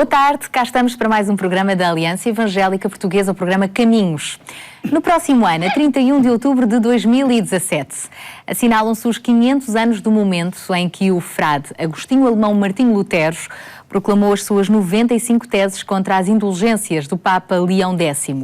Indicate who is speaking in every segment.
Speaker 1: Boa tarde, cá estamos para mais um programa da Aliança Evangélica Portuguesa, o programa Caminhos. No próximo ano, a 31 de outubro de 2017, assinalam-se os 500 anos do momento em que o frade Agostinho Alemão Martinho Lutero proclamou as suas 95 teses contra as indulgências do Papa Leão X.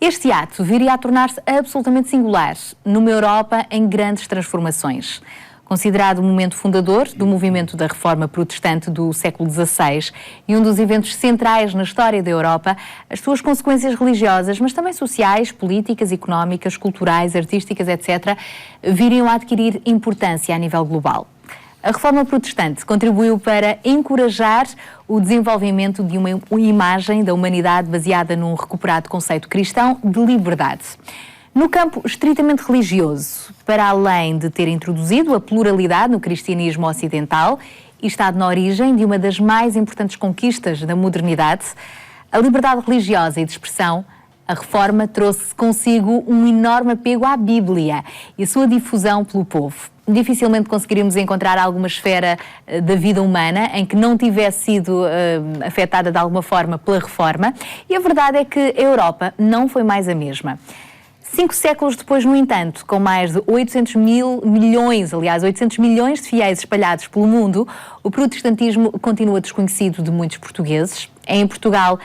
Speaker 1: Este ato viria a tornar-se absolutamente singular numa Europa em grandes transformações. Considerado o momento fundador do movimento da Reforma Protestante do século XVI e um dos eventos centrais na história da Europa, as suas consequências religiosas, mas também sociais, políticas, económicas, culturais, artísticas, etc., viriam a adquirir importância a nível global. A Reforma Protestante contribuiu para encorajar o desenvolvimento de uma imagem da humanidade baseada num recuperado conceito cristão de liberdade. No campo estritamente religioso, para além de ter introduzido a pluralidade no cristianismo ocidental e estado na origem de uma das mais importantes conquistas da modernidade, a liberdade religiosa e de expressão, a Reforma trouxe consigo um enorme apego à Bíblia e a sua difusão pelo povo. Dificilmente conseguiríamos encontrar alguma esfera da vida humana em que não tivesse sido afetada de alguma forma pela Reforma, e a verdade é que a Europa não foi mais a mesma. 5 séculos depois, no entanto, com mais de 800 milhões de fiéis espalhados pelo mundo, o protestantismo continua desconhecido de muitos portugueses. É em Portugal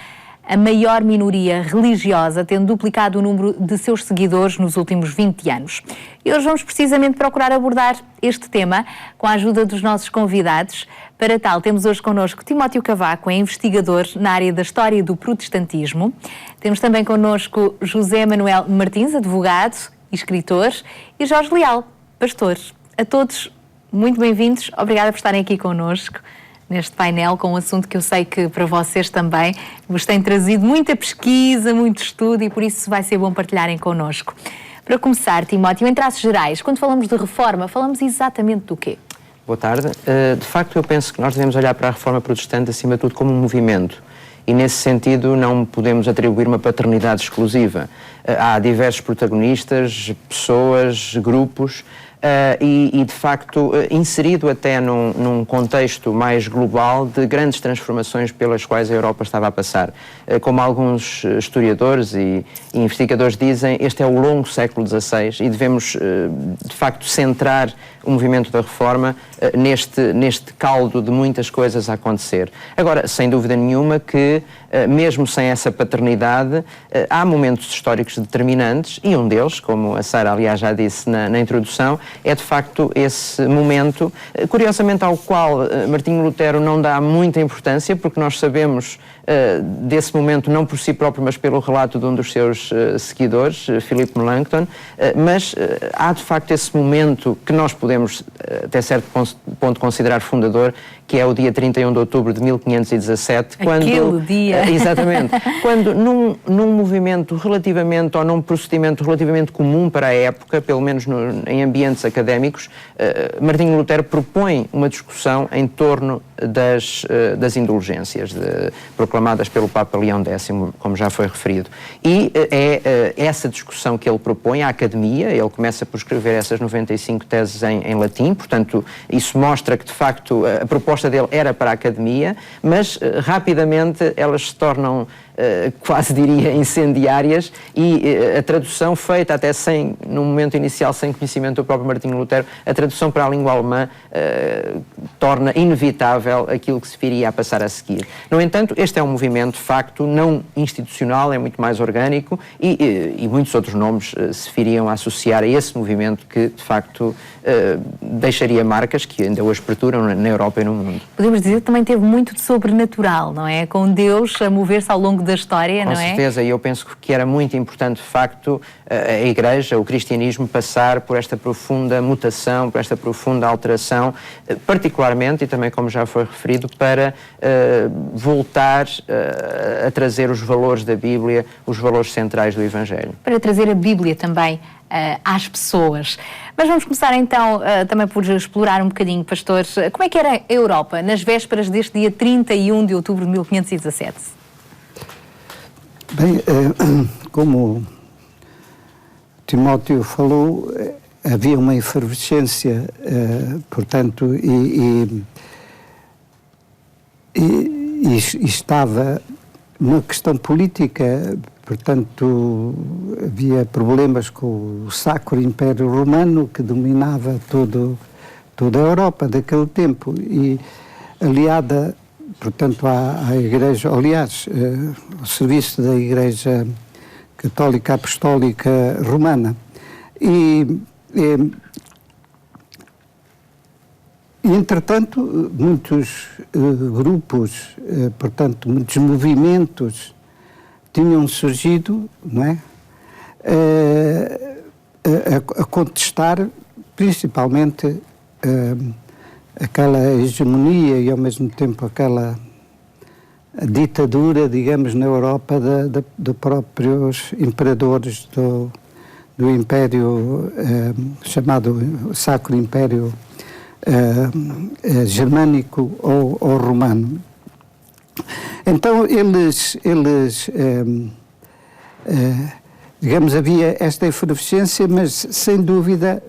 Speaker 1: a maior minoria religiosa, tendo duplicado o número de seus seguidores nos últimos 20 anos. E hoje vamos precisamente procurar abordar este tema com a ajuda dos nossos convidados. Para tal, temos hoje connosco Timóteo Cavaco, é investigador na área da história do protestantismo. Temos também connosco José Manuel Martins, advogado e escritor, e Jorge Leal, pastor. A todos, muito bem-vindos. Obrigada por estarem aqui connosco neste painel com um assunto que eu sei que para vocês também vos tem trazido muita pesquisa, muito estudo, e por isso vai ser bom partilharem connosco. Para começar, Timóteo, em traços gerais, quando falamos de reforma, falamos exatamente do quê?
Speaker 2: Boa tarde. De facto, eu penso que nós devemos olhar para a Reforma Protestante, acima de tudo, como um movimento. E, nesse sentido, não podemos atribuir uma paternidade exclusiva. Há diversos protagonistas, pessoas, grupos, e, de facto, inserido até num contexto mais global de grandes transformações pelas quais a Europa estava a passar. Como alguns historiadores e investigadores dizem, este é o longo século XVI e devemos, de facto, centrar o movimento da Reforma neste caldo de muitas coisas a acontecer. Agora, sem dúvida nenhuma que, mesmo sem essa paternidade, há momentos históricos determinantes, e um deles, como a Sara, aliás, já disse na introdução, é de facto esse momento, curiosamente ao qual Martinho Lutero não dá muita importância, porque nós sabemos desse momento não por si próprio, mas pelo relato de um dos seus seguidores, Philip Melanchthon, mas há de facto esse momento que nós podemos até certo ponto considerar fundador, que é o dia 31 de outubro de 1517,
Speaker 1: Aquele dia!
Speaker 2: Exatamente. Quando num movimento relativamente, ou num procedimento relativamente comum para a época, pelo menos em ambientes académicos, Martinho Lutero propõe uma discussão em torno das indulgências proclamadas pelo Papa Leão X, como já foi referido. E é essa discussão que ele propõe à Academia. Ele começa por escrever essas 95 teses em latim, portanto, isso mostra que, de facto, a proposta dele era para a Academia, mas rapidamente elas se tornam quase diria incendiárias, e a tradução feita até no momento inicial sem conhecimento do próprio Martinho Lutero, a tradução para a língua alemã torna inevitável aquilo que se viria a passar a seguir. No entanto, este é um movimento de facto não institucional, é muito mais orgânico, e muitos outros nomes se viriam a associar a esse movimento que de facto deixaria marcas que ainda hoje perduram na Europa e no mundo.
Speaker 1: Podemos dizer que também teve muito de sobrenatural, não é? Com Deus a mover-se ao longo da história, não é?
Speaker 2: Com certeza, e eu penso que era muito importante, de facto, a Igreja, o cristianismo, passar por esta profunda mutação, por esta profunda alteração, particularmente, e também como já foi referido, para voltar a trazer os valores da Bíblia, os valores centrais do Evangelho.
Speaker 1: Para trazer a Bíblia também às pessoas. Mas vamos começar então também por explorar um bocadinho, pastor, como é que era a Europa nas vésperas deste dia 31 de outubro de 1517?
Speaker 3: Bem, como Timóteo falou, havia uma efervescência, portanto, e estava uma questão política, portanto, havia problemas com o Sacro Império Romano, que dominava toda a Europa daquele tempo, e aliada, portanto, à Igreja, aliás, ao serviço da Igreja Católica Apostólica Romana. Entretanto, muitos grupos, portanto, muitos movimentos tinham surgido, não é? A contestar principalmente aquela hegemonia e ao mesmo tempo aquela ditadura, digamos, na Europa de próprios imperadores do Império chamado Sacro Império Germânico ou Romano. Então eles digamos, havia esta efervescência, mas sem dúvida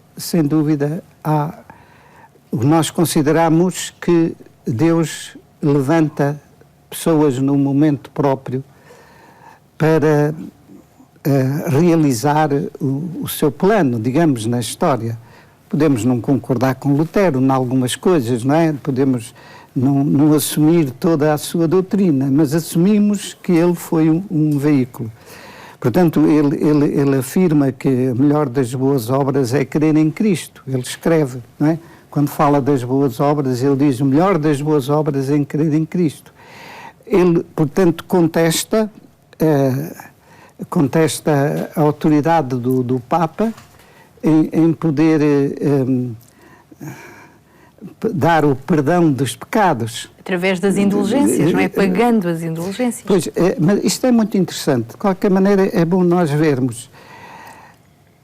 Speaker 3: nós consideramos que Deus levanta pessoas num momento próprio para realizar o seu plano, digamos, na história. Podemos não concordar com Lutero em algumas coisas, não é? Podemos não assumir toda a sua doutrina, mas assumimos que ele foi um veículo. Portanto, ele afirma que a melhor das boas obras é crer em Cristo. Ele escreve, não é? Quando fala das boas obras, ele diz: o melhor das boas obras é crer em Cristo. Ele, portanto, contesta a autoridade do Papa em poder dar o perdão dos pecados.
Speaker 1: Através das indulgências, não é? Pagando as indulgências.
Speaker 3: Pois, mas isto é muito interessante. De qualquer maneira, é bom nós vermos.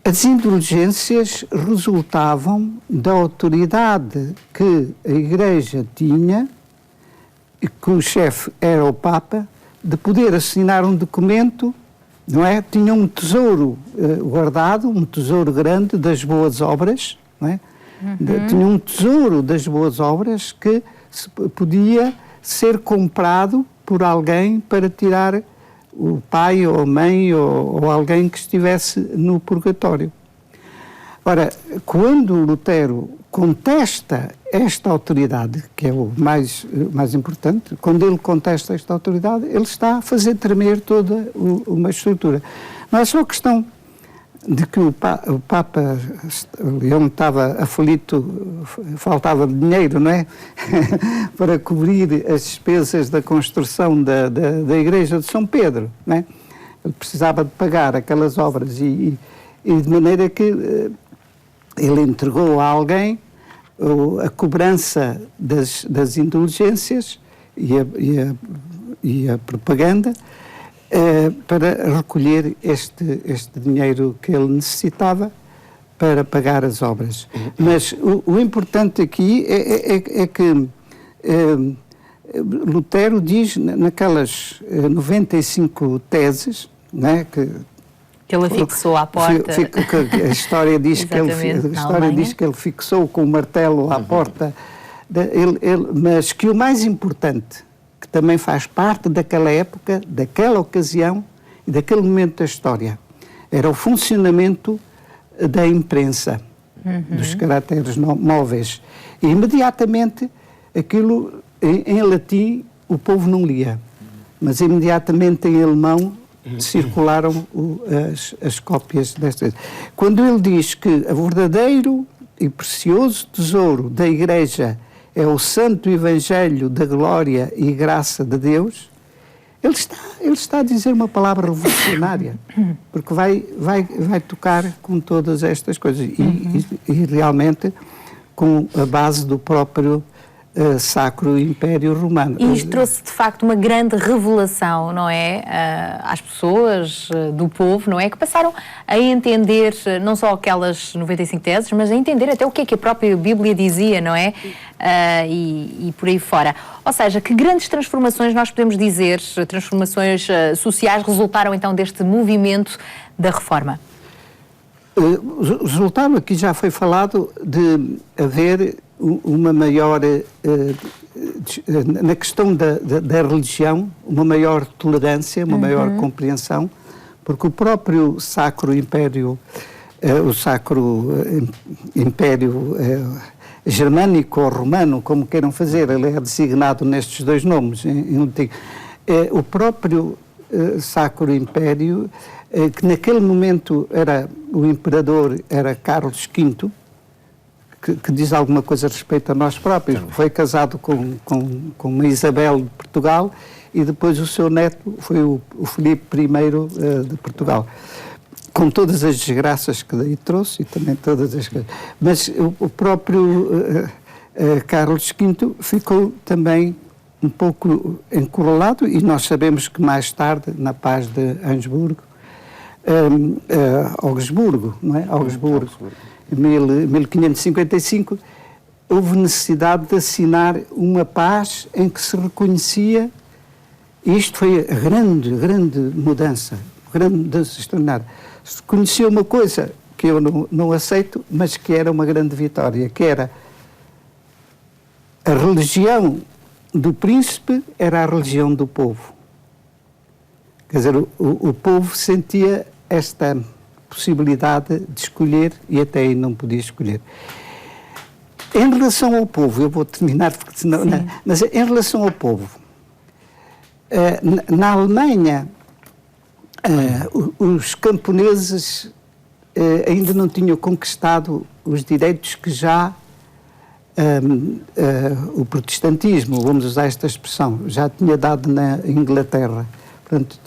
Speaker 3: As indulgências resultavam da autoridade que a Igreja tinha, e que o chefe era o Papa, de poder assinar um documento, não é? Tinha um tesouro guardado, um tesouro grande das boas obras, não é? Tinha um tesouro das boas obras que podia ser comprado por alguém para tirar o pai ou a mãe ou alguém que estivesse no purgatório. Ora, quando Lutero contesta esta autoridade, que é o mais importante, quando ele contesta esta autoridade, ele está a fazer tremer toda uma estrutura. Não é só questão de que o Papa Leão estava aflito, faltava dinheiro, não é? Para cobrir as despesas da construção da Igreja de São Pedro, não é? Ele precisava de pagar aquelas obras e de maneira que ele entregou a alguém a cobrança das indulgências e a propaganda para recolher este dinheiro que ele necessitava para pagar as obras. Mas o importante aqui é que Lutero diz naquelas 95 teses, não é, que
Speaker 1: ele fixou à porta.
Speaker 3: A história diz que ele fixou com o martelo à porta, mas que o mais importante, que também faz parte daquela época, daquela ocasião e daquele momento da história, era o funcionamento da imprensa, dos caracteres móveis. E imediatamente aquilo, em latim, o povo não lia, mas imediatamente em alemão circularam as cópias destas. Quando ele diz que o verdadeiro e precioso tesouro da Igreja é o santo Evangelho da glória e graça de Deus, ele está a dizer uma palavra revolucionária, porque vai tocar com todas estas coisas e realmente com a base do próprio Sacro Império Romano.
Speaker 1: E isto trouxe, de facto, uma grande revelação, não é? Às pessoas do povo, não é? Que passaram a entender não só aquelas 95 teses, mas a entender até o que é que a própria Bíblia dizia, não é? E por aí fora. Ou seja, que grandes transformações nós podemos dizer, transformações sociais, resultaram então deste movimento da Reforma?
Speaker 3: Resultaram, aqui já foi falado, de haver uma maior na questão da religião, uma maior tolerância, uma maior compreensão, porque o próprio Sacro Império, Germânico ou Romano, como queiram fazer, ele é designado nestes dois nomes. O próprio Sacro Império, que naquele momento o imperador era Carlos V, que diz alguma coisa a respeito a nós próprios. Foi casado com uma Isabel de Portugal e depois o seu neto foi o Filipe I de Portugal. Com todas as desgraças que daí trouxe e também todas as coisas. Mas o próprio Carlos V ficou também um pouco encurralado e nós sabemos que mais tarde, na paz de Augsburgo, não é? Augsburgo. Em 1555, houve necessidade de assinar uma paz em que se reconhecia, e isto foi a grande mudança extraordinária. Se reconhecia uma coisa que eu não aceito, mas que era uma grande vitória, que era a religião do príncipe era a religião do povo. Quer dizer, o povo sentia esta possibilidade de escolher e até aí não podia escolher. Em relação ao povo, eu vou terminar porque senão, não, mas em relação ao povo, na Alemanha os camponeses ainda não tinham conquistado os direitos que já o protestantismo, vamos usar esta expressão, já tinha dado na Inglaterra. Portanto,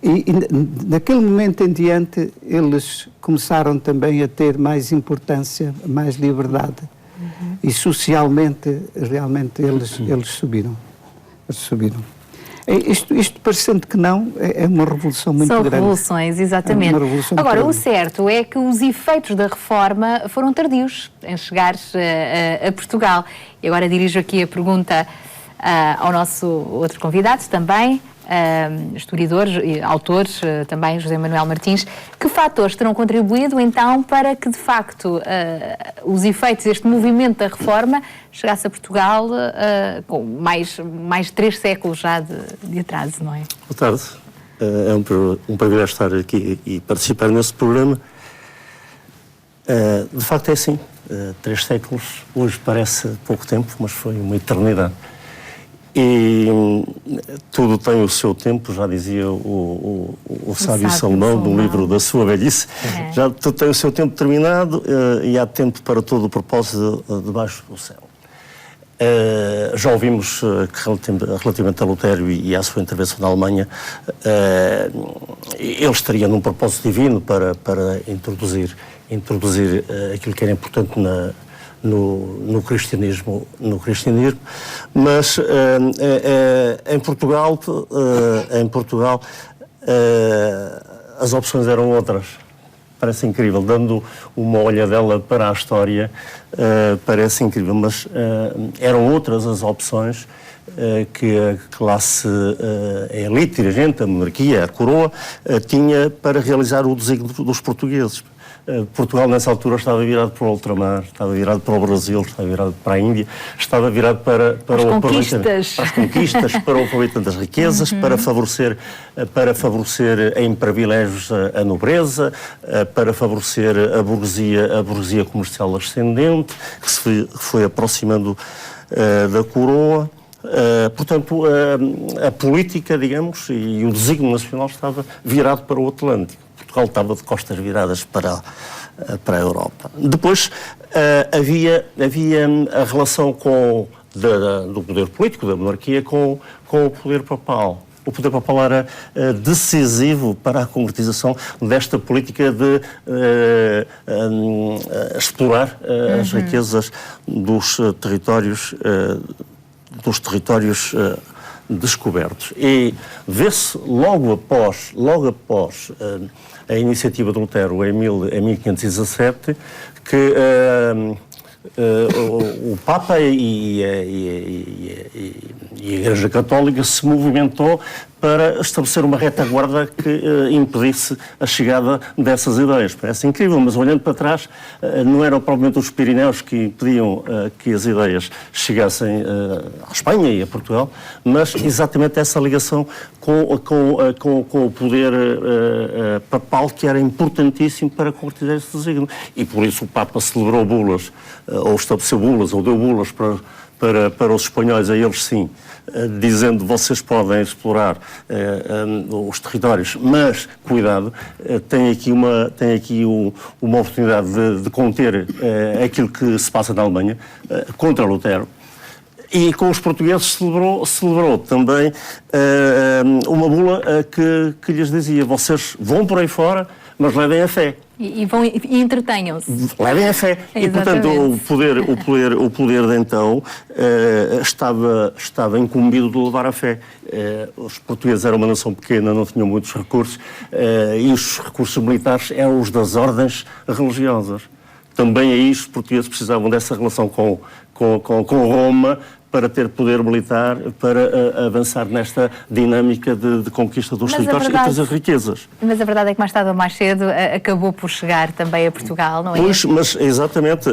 Speaker 3: e naquele momento em diante eles começaram também a ter mais importância, mais liberdade. E socialmente, realmente, eles subiram. Isto parecendo que não, é uma revolução muito grande.
Speaker 1: São revoluções, exatamente. Agora, o certo é que os efeitos da reforma foram tardios em chegar a Portugal. E agora dirijo aqui a pergunta ao nosso outro convidado também, historiador, autor, também José Manuel Martins. Que fatores terão contribuído então para que de facto os efeitos deste movimento da reforma chegasse a Portugal com mais de 3 séculos já de atraso, não é?
Speaker 4: Boa tarde, é um privilégio estar aqui e participar nesse programa. De facto é assim, 3 séculos hoje parece pouco tempo, mas foi uma eternidade. E tudo tem o seu tempo, já dizia o sábio Salomão, no livro da sua velhice. Já tudo tem o seu tempo determinado e há tempo para todo o propósito debaixo do céu. Já ouvimos que relativamente a Lutero e à sua intervenção na Alemanha, ele estaria num propósito divino para introduzir aquilo que era importante no cristianismo, mas em Portugal as opções eram outras. Parece incrível, dando uma olhadela para a história, parece incrível, mas eram outras as opções que a classe, a elite dirigente, a monarquia, a coroa, tinha para realizar o desígnio dos portugueses. Portugal, nessa altura, estava virado para o ultramar, estava virado para o Brasil, estava virado para a Índia, estava virado para as conquistas, para o aproveitamento das riquezas, para favorecer em privilégios a nobreza, para favorecer a burguesia comercial ascendente, que se foi aproximando da coroa. Portanto, a política, digamos, e o desígnio nacional estava virado para o Atlântico. Portugal estava de costas viradas para a Europa. Depois havia a relação do poder político, da monarquia, com o poder papal. O poder papal era decisivo para a concretização desta política de explorar as riquezas dos territórios descobertos. E vê-se logo após a iniciativa de Lutero em 1517 que o Papa e E a Igreja Católica se movimentou para estabelecer uma retaguarda que impedisse a chegada dessas ideias. Parece incrível, mas olhando para trás, não eram provavelmente os Pirineus que impediam que as ideias chegassem à Espanha e a Portugal, mas exatamente essa ligação com o poder papal, que era importantíssimo para concretizar esse desígnio. E por isso o Papa celebrou bulas, ou estabeleceu bulas, ou deu bulas para os espanhóis, a eles sim, dizendo: vocês podem explorar os territórios, mas cuidado, tem aqui uma oportunidade de conter aquilo que se passa na Alemanha contra Lutero. E com os portugueses celebrou também uma bula que lhes dizia: vocês vão por aí fora, mas levem a fé.
Speaker 1: E entretenham-se.
Speaker 4: Levem a fé. E, portanto, o poder de então estava incumbido de levar a fé. Os portugueses eram uma nação pequena, não tinham muitos recursos, e os recursos militares eram os das ordens religiosas. Também aí os portugueses precisavam dessa relação com Roma, para ter poder militar, para avançar nesta dinâmica de conquista dos territórios e trazer riquezas.
Speaker 1: Mas a verdade é que mais tarde ou mais cedo acabou por chegar também a Portugal, não é?
Speaker 4: Pois, mas exatamente,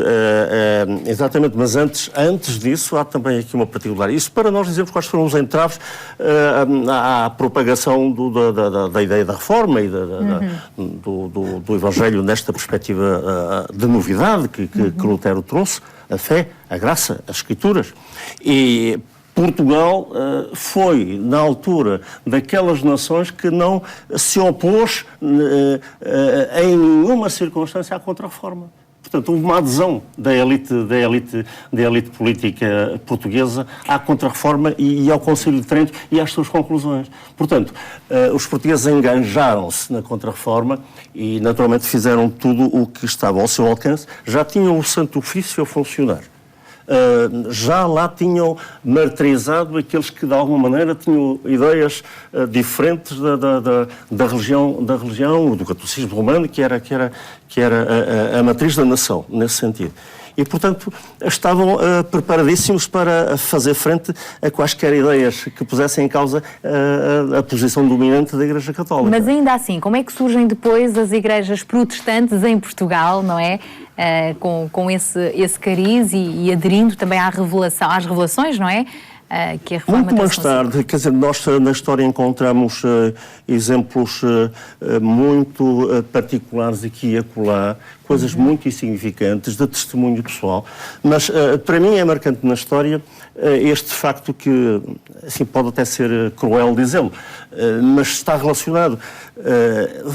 Speaker 4: mas antes disso há também aqui uma particularidade. Isso para nós dizermos quais foram os entraves à propagação da ideia da reforma e do Evangelho nesta perspectiva de novidade que Lutero trouxe: a fé, a graça, as Escrituras. E Portugal foi, na altura, daquelas nações que não se opôs em nenhuma circunstância à Contra-Reforma. Portanto, houve uma adesão da elite política portuguesa à Contra-Reforma e ao Concílio de Trento e às suas conclusões. Portanto, os portugueses enganjaram-se na Contra-Reforma e, naturalmente, fizeram tudo o que estava ao seu alcance. Já tinham o Santo Ofício a funcionar. Já lá tinham martirizado aqueles que, de alguma maneira, tinham ideias diferentes da religião, do catolicismo romano, que era a matriz da nação, nesse sentido. E, portanto, estavam preparadíssimos para fazer frente a quaisquer ideias que pusessem em causa a posição dominante da Igreja Católica.
Speaker 1: Mas ainda assim, como é que surgem depois as igrejas protestantes em Portugal, não é? Com esse cariz e aderindo também às revelações, não é? Que a Reforma
Speaker 4: muito mais tarde, quer dizer, nós na história encontramos exemplos muito particulares aqui e acolá, coisas muito insignificantes, de testemunho pessoal, mas para mim é marcante na história este facto que, assim, pode até ser cruel dizê-lo, mas está relacionado.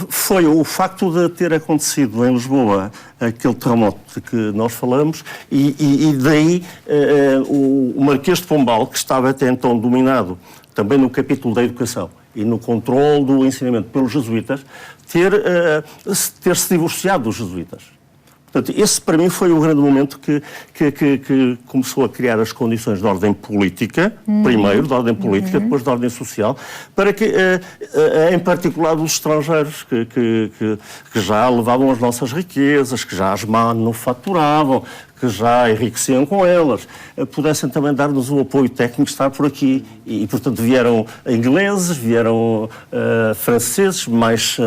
Speaker 4: Foi o facto de ter acontecido em Lisboa aquele terremoto de que nós falamos e daí o Marquês de Pombal, que estava até então dominado também no capítulo da educação e no controle do ensinamento pelos jesuítas, ter-se divorciado dos jesuítas. Portanto, esse para mim foi o grande momento que começou a criar as condições de ordem política, primeiro de ordem política, depois de ordem social, para que, em particular os estrangeiros, que já levavam as nossas riquezas, que já as manufaturavam, que já enriqueciam com elas, pudessem também dar-nos o apoio técnico de estar por aqui. E portanto, vieram ingleses, vieram franceses, mais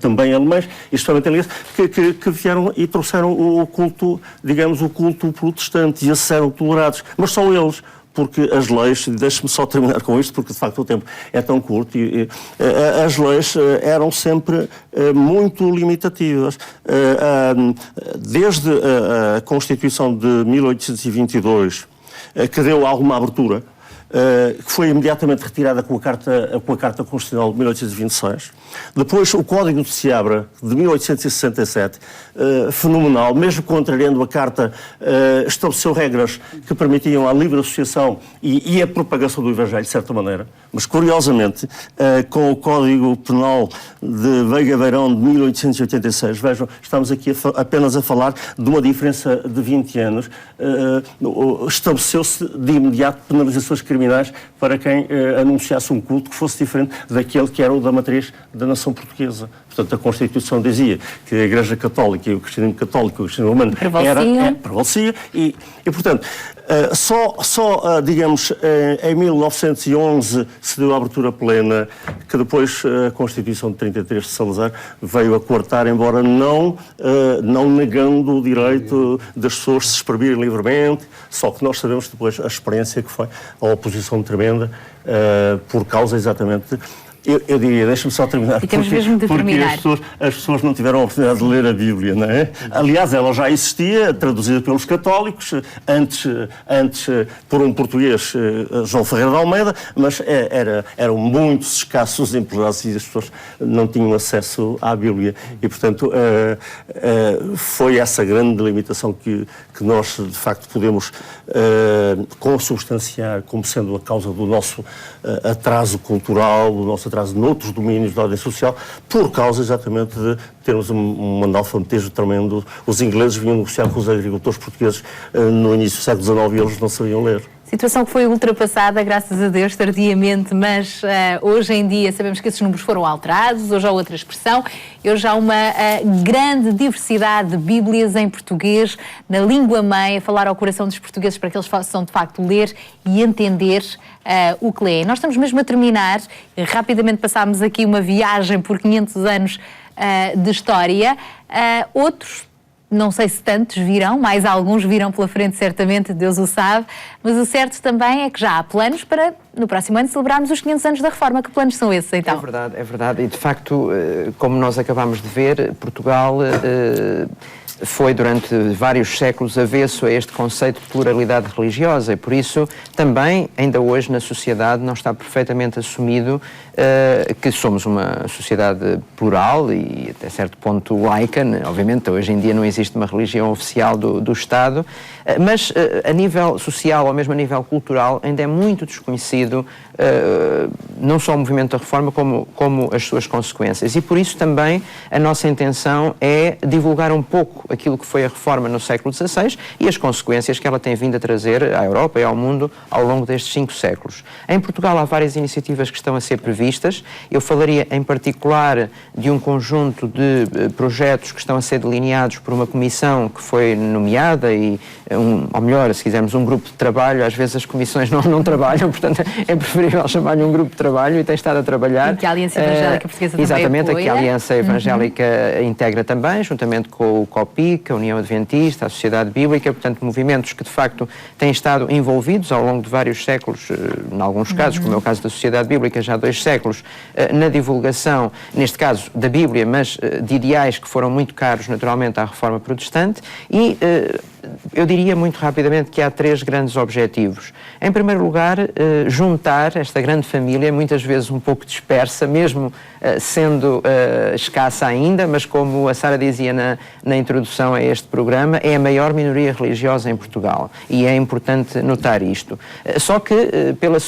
Speaker 4: também alemães, e especialmente ingleses, que vieram e trouxeram o culto, digamos, o culto protestante, e esses eram tolerados, mas só eles. Porque as leis, deixe-me só terminar com isto, porque de facto o tempo é tão curto, as leis eram sempre muito limitativas. Desde a Constituição de 1822, que deu alguma abertura, que foi imediatamente retirada com a Carta Constitucional de 1826. Depois, o Código de Seabra, de 1867, fenomenal, mesmo contrariando a Carta, estabeleceu regras que permitiam a livre associação e a propagação do Evangelho, de certa maneira. Mas, curiosamente, com o Código Penal de Veiga Beirão, de 1886, vejam, estamos aqui apenas a falar de uma diferença de 20 anos, estabeleceu-se de imediato penalizações criminais para quem anunciasse um culto que fosse diferente daquele que era o da matriz da nação portuguesa. Portanto, a Constituição dizia que a Igreja Católica e o cristianismo católico e o cristianismo romano prevalecia e, portanto, Digamos, em 1911 se deu a abertura plena, que depois a Constituição de 33 de Salazar veio a coartar, embora não negando o direito das pessoas se exprimirem livremente, só que nós sabemos depois a experiência que foi a oposição tremenda por causa exatamente... Eu diria, deixa-me só terminar,
Speaker 1: e temos mesmo de terminar.
Speaker 4: As pessoas não tiveram a oportunidade de ler a Bíblia, não é? Aliás, ela já existia, traduzida pelos católicos, antes por um português, João Ferreira de Almeida, mas eram muitos escassos exemplares e as pessoas não tinham acesso à Bíblia. E, portanto, foi essa grande limitação que nós, de facto, podemos consubstanciar como sendo a causa do nosso atraso cultural, do nosso atraso noutros domínios da ordem social, por causa exatamente de termos um analfabetismo tremendo. Os ingleses vinham negociar com os agricultores portugueses no início do século XIX e eles não sabiam ler.
Speaker 1: Situação que foi ultrapassada, graças a Deus, tardiamente, mas hoje em dia sabemos que esses números foram alterados, hoje há outra expressão, hoje há uma grande diversidade de Bíblias em português, na língua-mãe, a falar ao coração dos portugueses para que eles possam, de facto, ler e entender o que lêem. Nós estamos mesmo a terminar, rapidamente passámos aqui uma viagem por 500 anos de história, outros... Não sei se tantos virão, mais alguns virão pela frente, certamente, Deus o sabe, mas o certo também é que já há planos para, no próximo ano, celebrarmos os 500 anos da Reforma. Que planos são esses, então?
Speaker 2: É verdade. E, de facto, como nós acabámos de ver, Portugal foi, durante vários séculos, avesso a este conceito de pluralidade religiosa e, por isso, também, ainda hoje, na sociedade, não está perfeitamente assumido que somos uma sociedade plural e, até certo ponto, laica. Obviamente, hoje em dia não existe uma religião oficial do Estado, mas a nível social ou mesmo a nível cultural ainda é muito desconhecido não só o movimento da Reforma como as suas consequências. E por isso também a nossa intenção é divulgar um pouco aquilo que foi a Reforma no século XVI e as consequências que ela tem vindo a trazer à Europa e ao mundo ao longo destes 5 séculos. Em Portugal há várias iniciativas que estão a ser previstas. Eu falaria em particular de um conjunto de projetos que estão a ser delineados por uma comissão que foi nomeada e, ou melhor, se quisermos, um grupo de trabalho. Às vezes as comissões não trabalham, portanto é preferível chamar-lhe um grupo de trabalho e tem estado a trabalhar.
Speaker 1: E que a Aliança Evangélica Portuguesa também
Speaker 2: exatamente,
Speaker 1: apoia.
Speaker 2: A que a Aliança Evangélica integra também, juntamente com o COPIC, a União Adventista, a Sociedade Bíblica, portanto movimentos que de facto têm estado envolvidos ao longo de vários séculos, em alguns casos, como é o caso da Sociedade Bíblica, já há 2 séculos, na divulgação, neste caso da Bíblia, mas de ideais que foram muito caros naturalmente à Reforma Protestante e eu diria muito rapidamente que há 3 grandes objetivos. Em primeiro lugar, juntar esta grande família, muitas vezes um pouco dispersa, mesmo sendo escassa ainda, mas como a Sara dizia na introdução a este programa, é a maior minoria religiosa em Portugal e é importante notar isto. Só que, pelas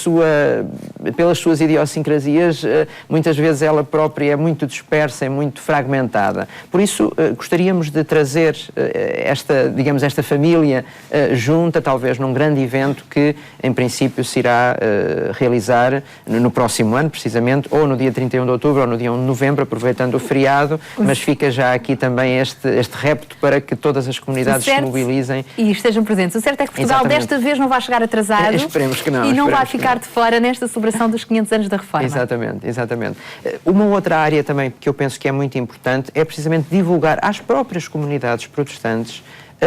Speaker 2: suas idiosincrasias, muitas vezes ela própria é muito dispersa, é muito fragmentada. Por isso, gostaríamos de trazer esta família junta, talvez num grande evento que, em princípio, se irá realizar no próximo ano, precisamente, ou no dia 31 de outubro ou no dia 1 de novembro, aproveitando o feriado, mas fica já aqui também este repto para que todas as comunidades se mobilizem.
Speaker 1: E estejam presentes. O certo é que Portugal desta vez não vai chegar atrasado.
Speaker 2: Esperemos que não.
Speaker 1: E não vai ficar de fora nesta celebração dos 500 anos da Reforma.
Speaker 2: Exatamente. Uma outra área também que eu penso que é muito importante é precisamente divulgar às próprias comunidades protestantes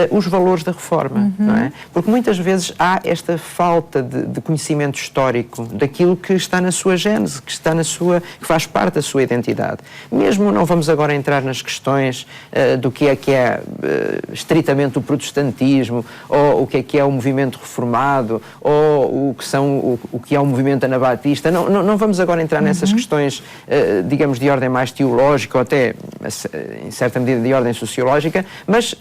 Speaker 2: os valores da Reforma, não é? Porque muitas vezes há esta falta de conhecimento histórico daquilo que está na sua gênese, que faz parte da sua identidade. Mesmo não vamos agora entrar nas questões do que é estritamente o protestantismo, ou o que é o movimento reformado, ou o que é o movimento anabatista. Não vamos agora entrar nessas questões, digamos, de ordem mais teológica, ou até, em certa medida, de ordem sociológica, mas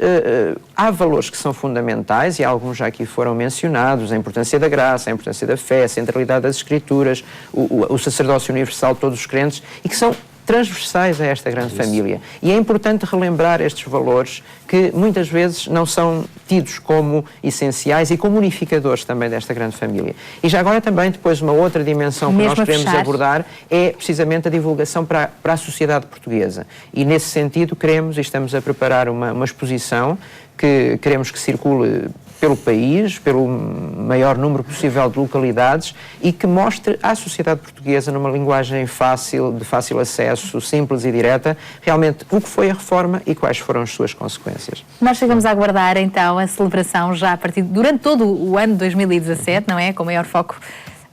Speaker 2: há valores que são fundamentais e alguns já aqui foram mencionados: a importância da graça, a importância da fé, a centralidade das Escrituras, o sacerdócio universal de todos os crentes, e que são transversais a esta grande família. E é importante relembrar estes valores que muitas vezes não são tidos como essenciais e como unificadores também desta grande família. E já agora também, depois, uma outra dimensão que nós queremos abordar é precisamente a divulgação para a sociedade portuguesa. E nesse sentido queremos e estamos a preparar uma exposição que queremos que circule pelo país, pelo maior número possível de localidades e que mostre à sociedade portuguesa, numa linguagem fácil, de fácil acesso, simples e direta, realmente o que foi a reforma e quais foram as suas consequências.
Speaker 1: Nós chegamos a aguardar então a celebração já a partir durante todo o ano de 2017, não é? Com maior foco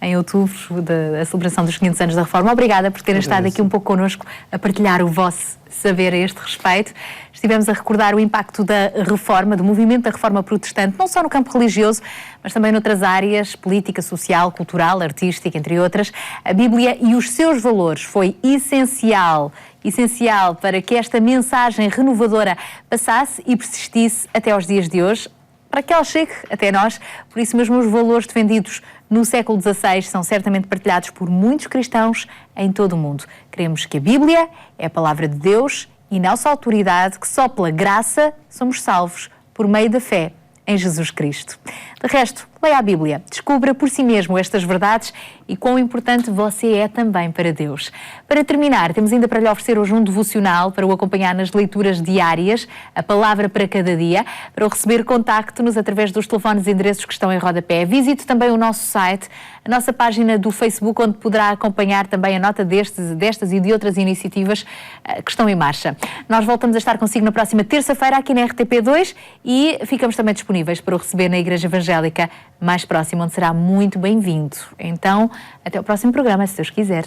Speaker 1: em outubro, da celebração dos 500 anos da Reforma. Obrigada por terem estado aqui um pouco connosco a partilhar o vosso saber a este respeito. Estivemos a recordar o impacto da Reforma, do movimento da Reforma Protestante, não só no campo religioso, mas também noutras áreas, política, social, cultural, artística, entre outras. A Bíblia e os seus valores foi essencial para que esta mensagem renovadora passasse e persistisse até aos dias de hoje, para que ela chegue até nós. Por isso mesmo, os valores defendidos no século XVI são certamente partilhados por muitos cristãos em todo o mundo. Queremos que a Bíblia é a palavra de Deus e nossa autoridade, que só pela graça somos salvos por meio da fé em Jesus Cristo. De resto, leia a Bíblia, descubra por si mesmo estas verdades e quão importante você é também para Deus. Para terminar, temos ainda para lhe oferecer hoje um devocional para o acompanhar nas leituras diárias, a palavra para cada dia. Para o receber, contacte-nos através dos telefones e endereços que estão em rodapé. Visite também o nosso site, a nossa página do Facebook, onde poderá acompanhar também a nota destas e de outras iniciativas que estão em marcha. Nós voltamos a estar consigo na próxima terça-feira aqui na RTP2 e ficamos também disponíveis para o receber na Igreja Evangélica mais próxima, onde será muito bem-vindo. Então, até o próximo programa, se Deus quiser.